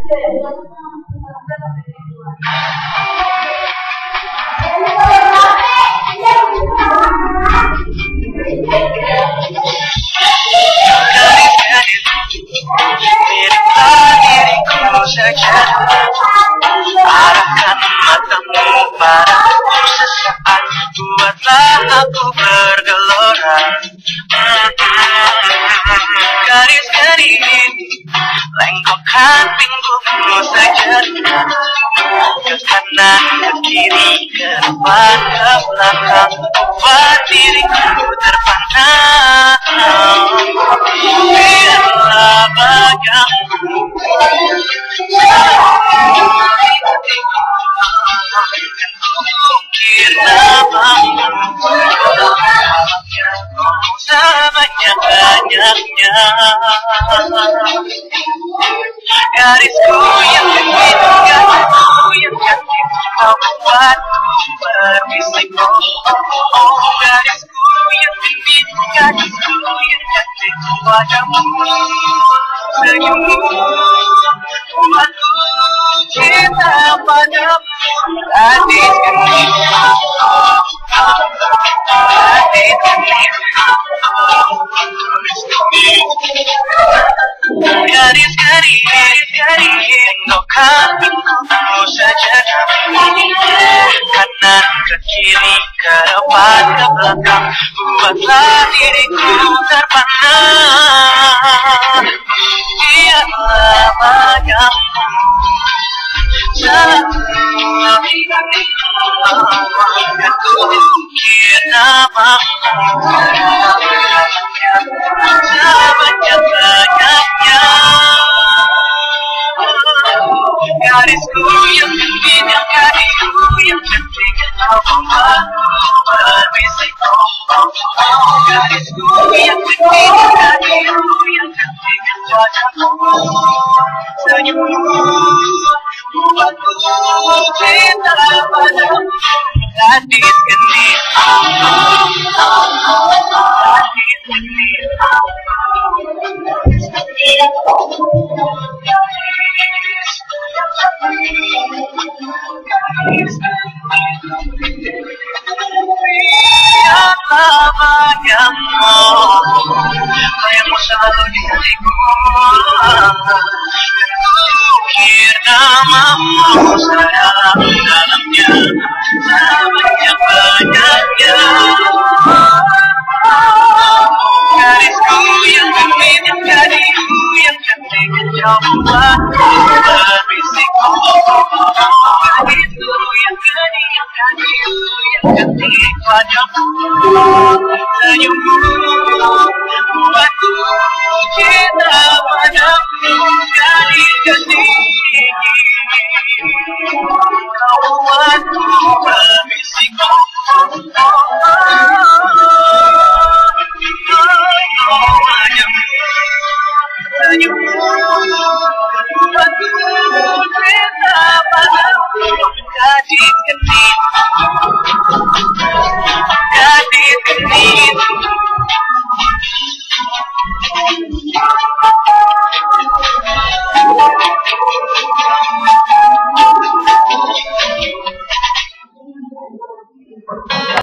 Diriku saja, arahkan matamu padaku sesaat, buatlah aku bergelora. Garis-garis lengkokkan pinggungmu saja, ke kanan, ke kiri, ke depan, ke belakang, buat diriku terpana. Biarlah bagianmu ukir namamu sebanyak-banyaknya. Garisku yang cantik, garisku yang cantik, kau membuatku berbisik. Oh, garisku yang cantik, garisku yang cantik, wajahmu, senyummu, buatku cinta padamu. Gadis cantik, gadis cantik, garis-garis lengkokkan pinggungmu saja, kanan ke kiri, ke depan, ke belakang, buatlah diriku terpana. Biarlah bagianmu semua dan ku ukir namamu sebanyak-banyaknya. Garisku yang cantik, garisku yang cantik, kau membuatku berbisik. Garisku yang cantik, garisku yang cantik, wajahmu, senyummu, buatku cinta padamu. Gadis cantik, biarlah bagianmu, bayangmu selalu di hatiku, dan ku ukir namamu sedalam-dalamnya, sebanyak-banyaknya. Garisku yang cantik, garisku yang cantik, kau membuatku berbisik. Garisku yang cantik, garisku yang cantik, wajahmu, senyummu, buatku cinta.